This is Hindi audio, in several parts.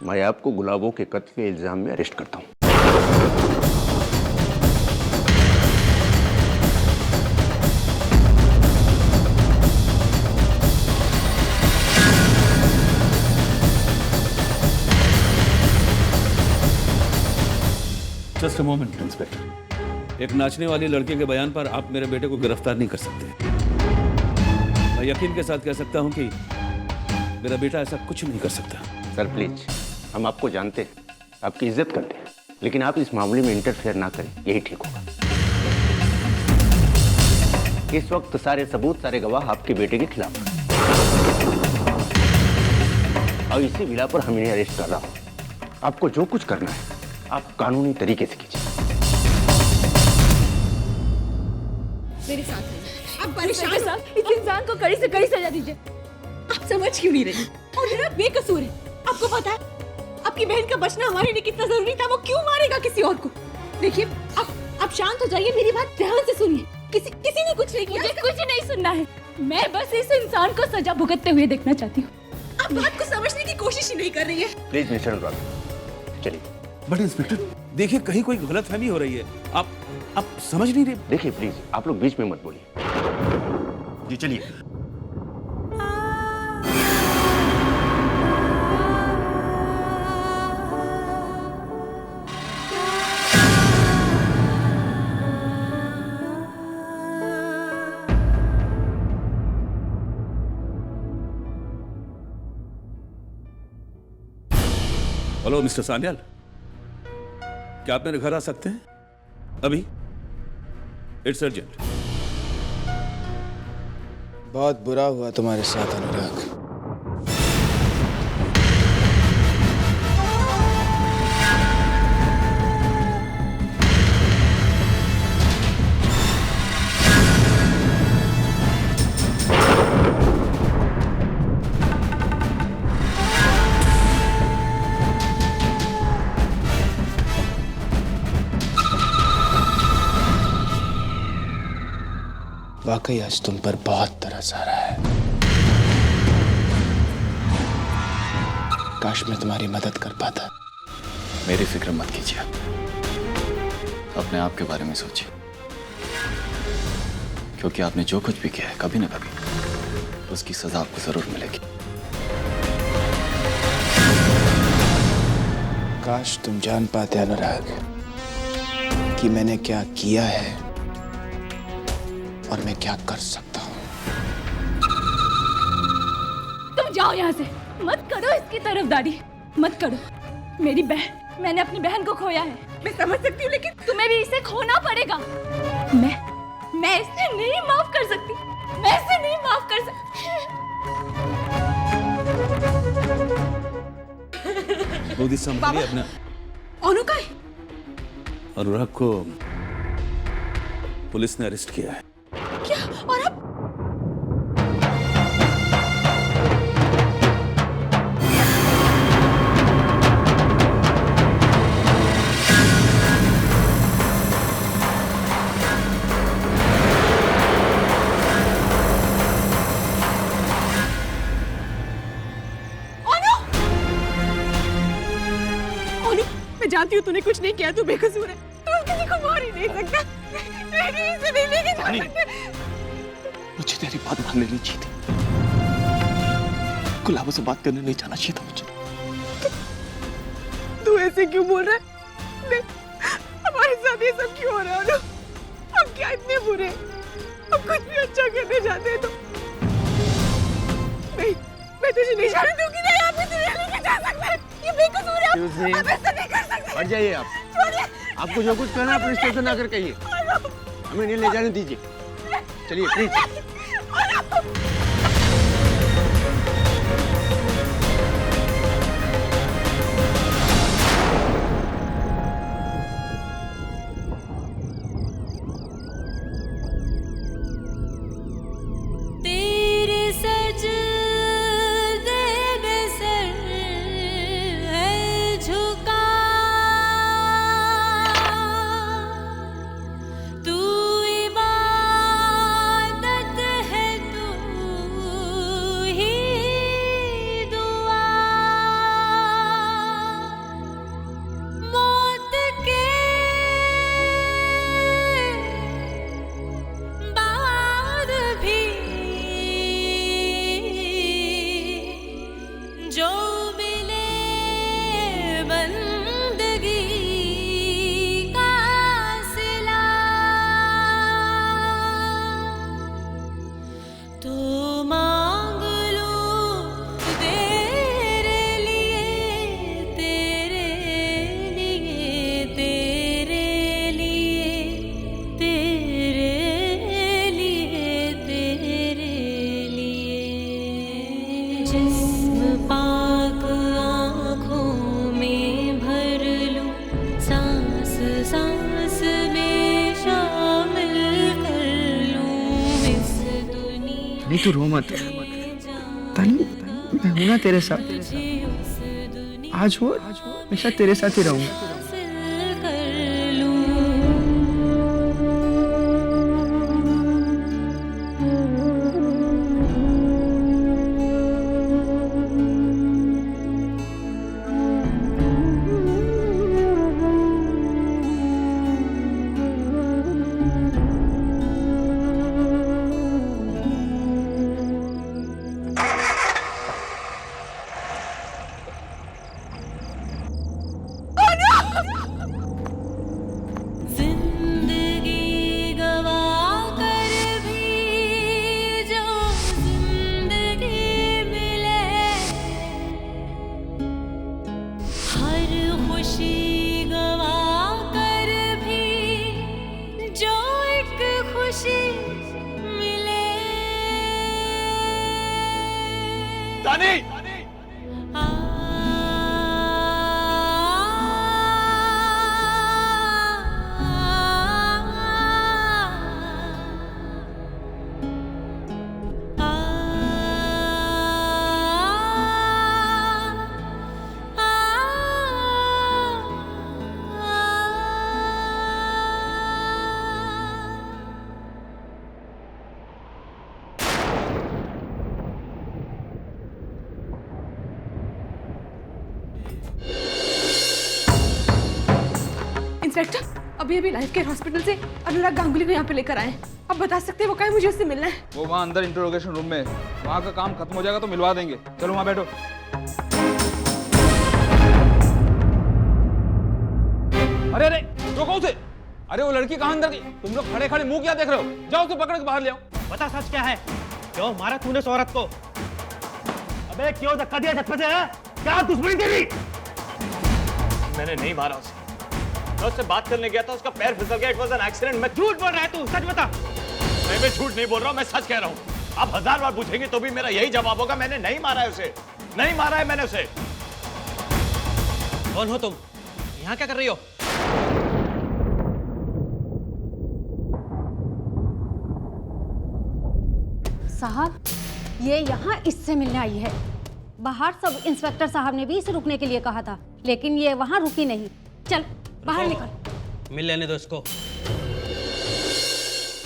मैं आपको गुलाबों के कत्ल के इल्जाम में अरेस्ट करता हूँ। Just a moment inspector. एक नाचने वाली लड़के के बयान पर आप मेरे बेटे को गिरफ्तार नहीं कर सकते। मैं यकीन के साथ कह सकता हूं कि मेरा बेटा ऐसा कुछ नहीं कर सकता। सर प्लीज, हम आपको जानते हैं, आपकी इज्जत करते हैं, लेकिन आप इस मामले में इंटरफेयर ना करें, यही ठीक होगा। इस वक्त सारे सबूत, सारे गवाह आपके बेटे के खिलाफ हैं। और इसी बिना पर हम इन्हें अरेस्ट कर रहा हूं। आपको जो कुछ करना है आप कानूनी तरीके से कीजिए। मेरे साथ रहिए। आप परेशान मेरे साथ इस इंसान को कड़ी से कड़ी सजा दीजिए। आप समझ क्यों नहीं रही? और मेरा बेकसूर है। आपको पता है आपकी बहन का बचना हमारे लिए कितना जरूरी था। वो क्यों मारेगा किसी और को? देखिए आप शांत हो जाइए, मेरी बात ध्यान से सुनिए। किसी ने कुछ नहीं किया। मुझे कुछ नहीं सुनना है। मैं बस इस इंसान को सजा भुगतते हुए देखना चाहती हूँ। आप बात को समझने की कोशिश ही नहीं कर रही है। प्लीज मिस्टर अनुराग, चलिए। बट इंस्पेक्टर देखिए, कहीं कोई गलतफहमी हो रही है। आप समझ नहीं रहे। देखिए प्लीज, आप लोग बीच में मत बोलिए। जी चलिए। हेलो मिस्टर सान्याल, क्या आप मेरे घर आ सकते हैं अभी? It's urgent. बहुत बुरा हुआ तुम्हारे साथ अनुराग। वाकई आज तुम पर बहुत तरस आ रहा है। काश मैं तुम्हारी मदद कर पाता। मेरी फिक्र मत कीजिए, अपने आप के बारे में सोचिए, क्योंकि आपने जो कुछ भी किया है कभी ना कभी उसकी सजा आपको जरूर मिलेगी। काश तुम जान पाते अनुराग कि मैंने क्या किया है और मैं क्या कर सकता हूँ। तुम जाओ यहाँ से। मत करो इसकी तरफदारी, मत करो। मेरी बहन, मैंने अपनी बहन को खोया है। मैं समझ सकती हूँ, लेकिन तुम्हें भी इसे खोना पड़ेगा। मैं इसे नहीं माफ कर सकती। मैं इसे नहीं माफ कर सकती। मोदी संभालिए अपना। अनु का है? अनुराग को पुलिस ने अरेस्ट किया है। क्या? और अब मैं जानती हूँ तूने कुछ नहीं किया, तू बेकसूर है। तू किसी को मार ही नहीं सकता। नहीं, इसे नहीं लेके जा सकते। मुझे तेरी बात मान लेनी चाहिए थी। गुलाबों से बात करने नहीं जाना चाहिए था मुझे। तू ऐसे क्यों बोल रहा है? नहीं, हमारे साथ ये सब क्यों हो रहा है? हम क्या इतने बुरे? हम कुछ भी अच्छा करने जाते हैं तो नहीं, मैं तुझे नहीं जाने दूंगी। नहीं, आप इसे नहीं लेके जा सकते। ये बेकसूर है। आप ऐसा नहीं कर सकते। हट जाइए आप। छोड़िए। आपको जो कुछ कहना है पुलिस स्टेशन आकर कहिए, हमें नहीं ले जाने दीजिए। चलिए प्लीज। तानी तू रो मत। तानी मैं हूं ना तेरे साथ, आज हो हमेशा तेरे साथ ही रहूंगा। इंस्पेक्टर, अभी लाइफ केयर हॉस्पिटल से अनुराग गांगुली को यहाँ पे लेकर आए। अब बता सकते हैं वो कहाँ, मुझे उससे मिलना है। वो वहाँ अंदर इंटरोगेशन रूम में, वहाँ का काम खत्म हो जाएगा तो मिलवा देंगे। चलो वहाँ बैठो। अरे अरे रोको उसे। अरे वो लड़की कहाँ अंदर गई? तुम लोग खड़े खड़े मुंह क्या देख रहे हो? जाओ उसे पकड़ के बाहर ले आओ। बता सच क्या है? क्यों मारा तूने उस औरत को? अबे क्यों धक्का दिया छत पे से? क्या दुश्मनी तेरी? मैंने नहीं मारा उसे, मैं उससे बात करने गया था, उसका पैर फिसल गया। It was an accident. मैं झूठ बोल रहा है तू, सच बता। मैं झूठ नहीं बोल रहा हूँ, मैं सच कह रहा हूँ। आप 1000 बार पूछेंगे तो भी मेरा यही जवाब होगा, मैंने नहीं मारा है उसे, नहीं मारा है मैंने उसे। कौन हो तुम? यहाँ क्या कर रही हो? साहब, ये यहाँ इससे मिलने आई है। बाहर सब इंस्पेक्टर साहब ने भी इसे रुकने के लिए कहा था, लेकिन ये वहाँ रुकी नहीं। चल बाहर निकल। मिल लेने दो इसको।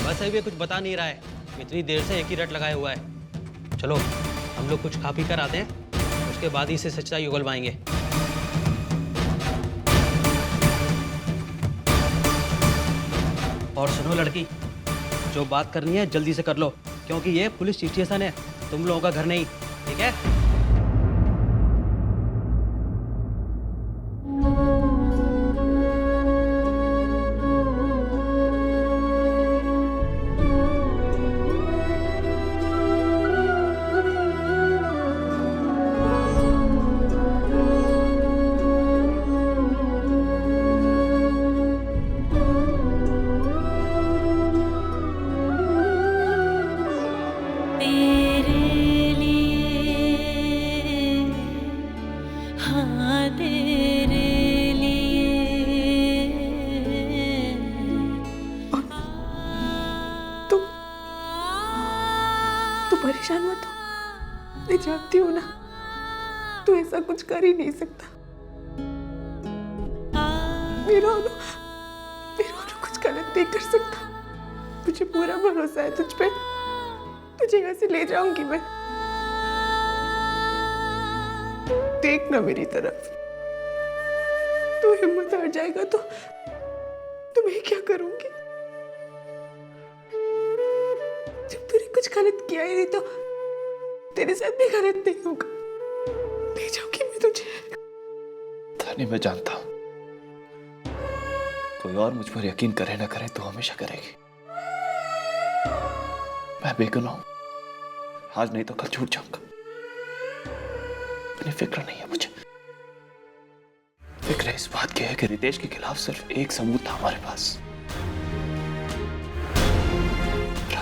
वैसे भी कुछ बता नहीं रहा है, इतनी देर से एक ही रट लगाया हुआ है। चलो हम लोग कुछ खा पी कर आते हैं, उसके बाद ही इसे सच्चाई उगलवाएंगे। और सुनो लड़की, जो बात करनी है जल्दी से कर लो, क्योंकि ये पुलिस स्टेशन है, तुम लोगों का घर नहीं, ठीक है? परेशान मत हो, मैं जानती हूँ ना तू ऐसा कुछ कर ही नहीं सकता। मेरा कुछ गलत नहीं कर सकता। मुझे पूरा भरोसा है तुझ पे। तुझे यहाँ से ले जाऊंगी मैं। देख ना मेरी तरफ, तू हिम्मत हार जाएगा तो मैं क्या करूंगी? जब तूने कुछ गलत किया ही नहीं तो तेरे साथ भी गलत नहीं होगा। ले जाऊंगी मैं तुझे। तानी, मैं जानता हूं कोई और मुझ पर यकीन करे ना करे तो हमेशा करेगी। मैं बेगुनाह हूं, आज नहीं तो कल छूट जाऊंगा। अपनी फिक्र नहीं है मुझे। फिक्र इस बात की है कि रितेश के खिलाफ सिर्फ एक सबूत था हमारे पास,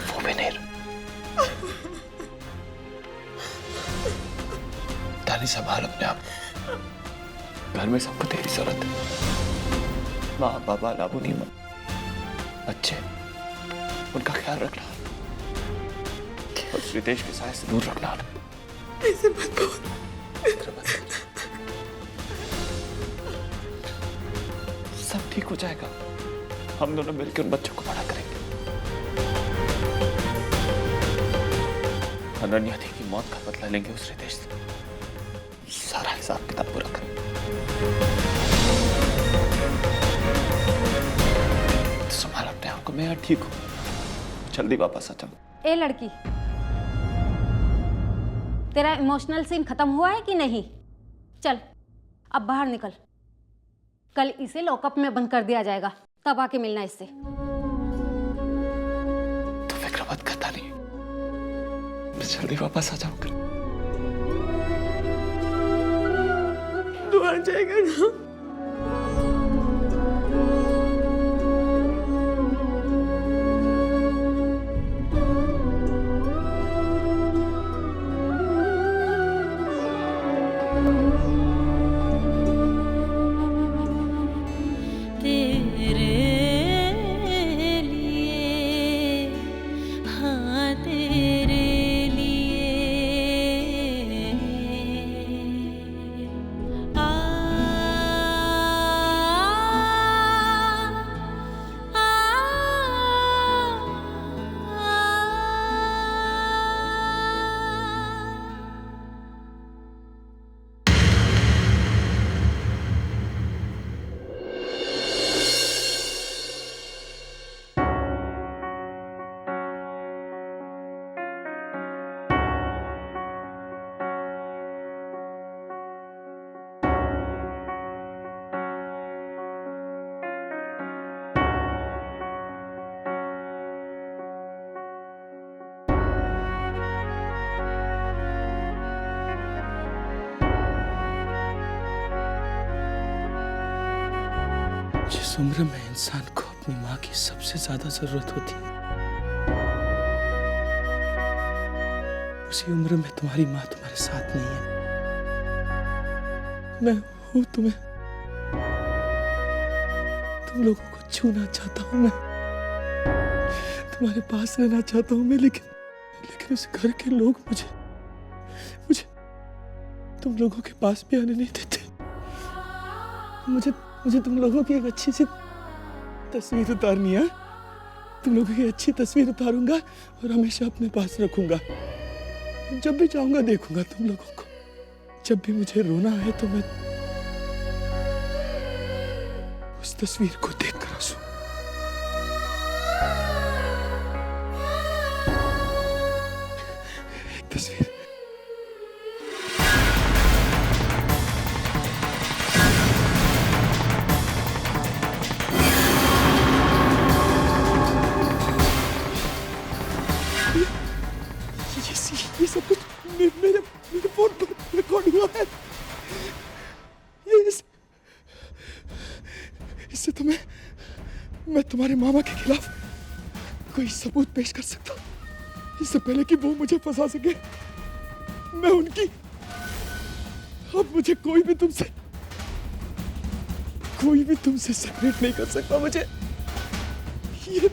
वो भी नहीं। तानी, संभाल अपने आप। घर में सबको तेरी जरूरत है। माँ बाबा लाबू नहीं बच्चे, उनका ख्याल रखना। और रितेश के साय से दूर रखना। ऐसे मत बोल। सब ठीक हो जाएगा। हम दोनों मिलकर उन बच्चों को बड़ा करेंगे। अनन्या दी की मौत का बदला लेंगे उस रितेश से। सारा हिसाब किताब पूरा करेंगे। तो संभाल अपने आप को, मैं यार ठीक हूँ, जल्दी वापस आ जाऊँ। ए लड़की, तेरा इमोशनल सीन खत्म हुआ है कि नहीं? चल अब बाहर निकल, कल इसे लॉकअप में बंद कर दिया जाएगा, तब आके मिलना इससे। तो फिक्र मत करता नहीं, मैं जल्दी वापस आ जाऊंगा। तू आ जाएगा ना? जिस उम्र में इंसान को अपनी माँ की सबसे ज्यादा जरूरत होती है, उसी उम्र में तुम्हारी माँ तुम्हारे साथ नहीं है। मैं हूं तुम लोगों को छूना चाहता हूं, मैं तुम्हारे पास रहना चाहता हूं मैं, लेकिन उस घर के लोग मुझे तुम लोगों के पास भी आने नहीं देते। मुझे तुम लोगों की एक अच्छी सी तस्वीर उतारनी है। तुम लोगों की अच्छी तस्वीर उतारूंगा और हमेशा अपने पास रखूंगा। जब भी चाहूंगा देखूंगा तुम लोगों को। जब भी मुझे रोना है तो मैं उस तस्वीर को देखकर हंसूं। एक तस्वीर। ये सब कुछ मेरे फोन पर रिकॉर्ड हुआ है। इससे तो मैं तुम्हारे मामा के खिलाफ कोई सबूत पेश कर सकता हूँ, इससे पहले कि वो मुझे फंसा सके। मैं उनकी, अब मुझे कोई भी तुमसे सेपरेट नहीं कर सकता। मुझे ये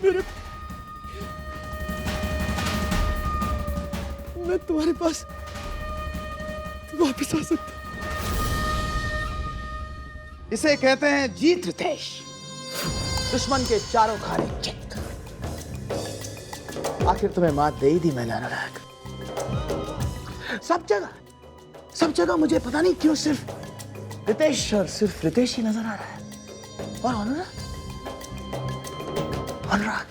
मैं तुम्हारे पास वापस आ सकता। इसे कहते हैं जीत रितेश। दुश्मन के चारों खाने चेक। आखिर तुम्हें मात दे ही दी मैंने अनुराग। सब जगह मुझे पता नहीं क्यों सिर्फ रितेश ही नजर आ रहा है। और अनुराग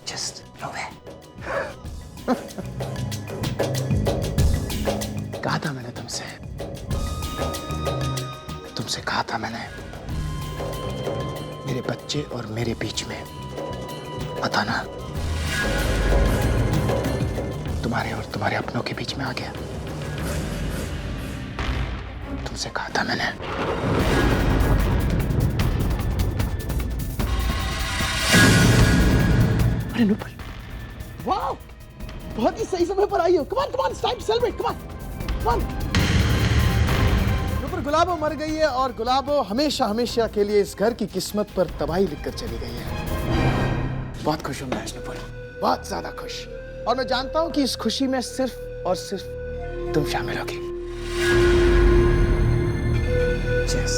जस्ट नोवेयर। कहा था मैंने तुमसे कहा था मैंने, मेरे बच्चे और मेरे बीच में मत आना। तुम्हारे और तुम्हारे अपनों के बीच में आ गया। तुमसे कहा था मैंने। अरे नुपुर, वाह, बहुत ही सही समय पर आई हो। Come on, it's time to celebrate. Come on. Nupur, Gulabo मर गई है और गुलाबो हमेशा के लिए इस घर की किस्मत पर तबाही लिखकर चली गई है। बहुत खुश हूं मैं आज नुपुर, बहुत ज्यादा खुश। और मैं जानता हूं कि इस खुशी में सिर्फ और सिर्फ तुम शामिल होगी। Cheers।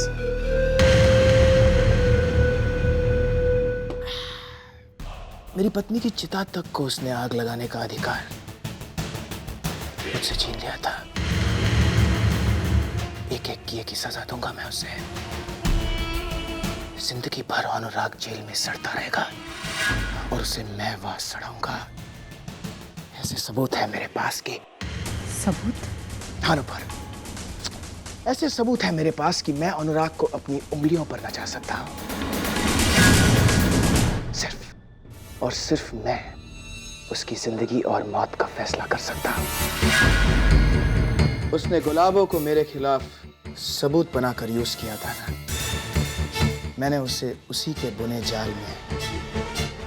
मेरी पत्नी की चिता तक को उसने आग लगाने का अधिकार मुझसे छीन लिया था। एक एक किए की सजा दूंगा मैं उसे। जिंदगी भर अनुराग जेल में सड़ता रहेगा और उसे मैं वहां सड़ाऊंगा। ऐसे सबूत है मेरे पास की। सबूत? हाँ अनुपर, ऐसे सबूत है मेरे पास कि मैं अनुराग को अपनी उंगलियों पर नचा सकता हूं। सिर्फ और सिर्फ मैं उसकी जिंदगी और मौत का फैसला कर सकता हूं। उसने गुलाबों को मेरे खिलाफ सबूत बनाकर यूज किया था ना, मैंने उसे उसी के बुने जाल में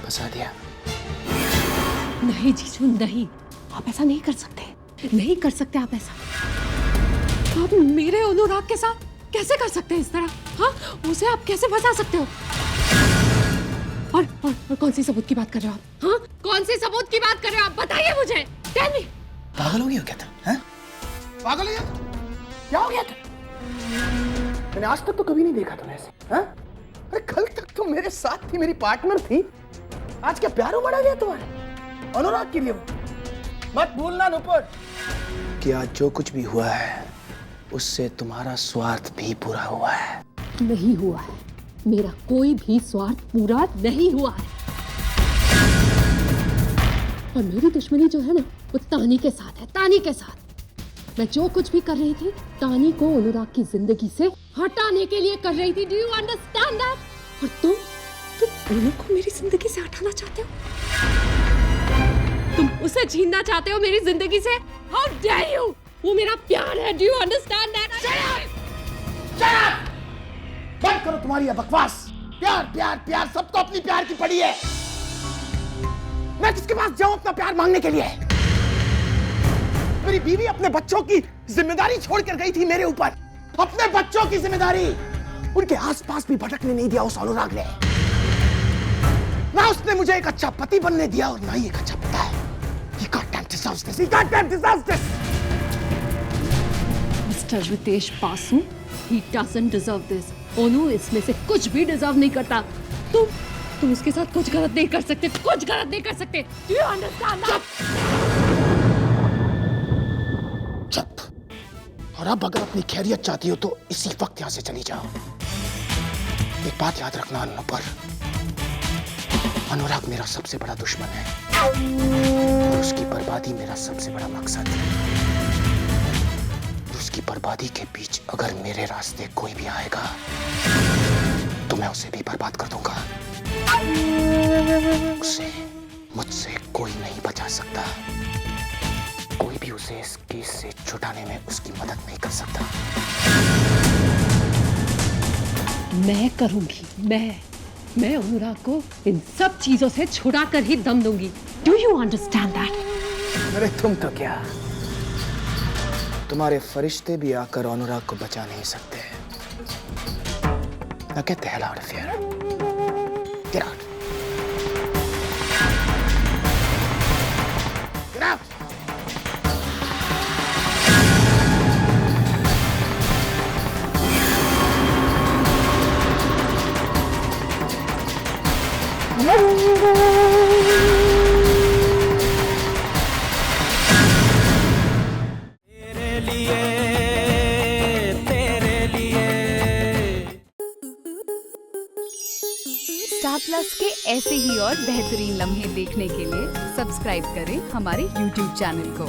फंसा दिया। नहीं जीजू नहीं, आप ऐसा नहीं कर सकते, नहीं कर सकते आप ऐसा। आप मेरे अनुराग के साथ कैसे कर सकते हैं इस तरह? हाँ, उसे आप कैसे फंसा सकते हो? और कौन सी सबूत की बात कर रहे हो आप? हाँ, कौन सी सबूत की बात कर रहे हो आप? बताइए मुझे। Tell me. पागल हो गई हो क्या तुम? हैं? पागल हो गया? क्या हो गया तुम? मैंने आज तक तो कभी नहीं देखा तुम्हें ऐसे। हैं? अरे कल तक तुम मेरे साथ थी, मेरी पार्टनर थी। आज क्या प्यार उमड़ा गया तुम्हारे अनुराग के लिए? मत भूलना नुपुर कि आज जो कुछ भी हुआ है उससे तुम्हारा स्वार्थ भी पूरा हुआ है। नहीं हुआ है, मेरा कोई भी स्वार्थ पूरा नहीं हुआ है। और मेरी दुश्मनी जो है ना, वो तानी के साथ है, तानी के साथ। मैं जो कुछ भी कर रही थी, तानी को अनुराग की जिंदगी से हटाने के लिए कर रही थी। Do you understand that? और तुम अनुराग को मेरी जिंदगी से हटाना चाहते हो? तुम उसे छीनना चाहते हो मेरी जिंदगी से? How dare you! वो मेरा प्यार है। Do you understand that? बंद करो तुम्हारी ये बकवास। प्यार प्यार प्यार, सबको अपनी प्यार की पड़ी है। मैं किसके पास जाऊं अपना प्यार मांगने के लिए? मेरी बीवी अपने बच्चों की जिम्मेदारी छोड़कर गई थी मेरे ऊपर। अपने बच्चों की जिम्मेदारी उनके आसपास भी भटकने नहीं दिया उस अनुराग ने। ना उसने मुझे एक अच्छा पति बनने दिया और ना ही एक अच्छा पिता है। He goddamn deserves this. He goddamn deserves this. Mr. Ritesh Basu, he doesn't deserve this. ओनू इसमें से कुछ भी डिजर्व नहीं करता। तुम उसके साथ कुछ गलत नहीं कर सकते, कुछ गलत नहीं कर सकते। Do you understand that? चुप। और अब अगर अपनी खैरियत चाहती हो तो इसी वक्त यहाँ से चली जाओ। एक बात याद रखना अनुपर, अनुराग मेरा सबसे बड़ा दुश्मन है और उसकी बर्बादी मेरा सबसे बड़ा मकसद है। उसकी बर्बादी के बीच अगर मेरे रास्ते कोई भी आएगा तो मैं उसे भी बर्बाद कर दूंगा। उसे मुझसे कोई नहीं बचा सकता। कोई भी उसे इस केस से छुड़ाने में उसकी मदद नहीं कर सकता। मैं करूंगी। मैं अनुराग को इन सब चीजों से छुड़ा कर ही दम दूंगी। Do you understand that? अरे तुम तो क्या, तुम्हारे फरिश्ते भी आकर अनुराग को बचा नहीं सकते। Now get the hell out of here. Get out. Get out. Star plus के ऐसे ही और बेहतरीन लम्हे देखने के लिए सब्सक्राइब करें हमारे YouTube चैनल को।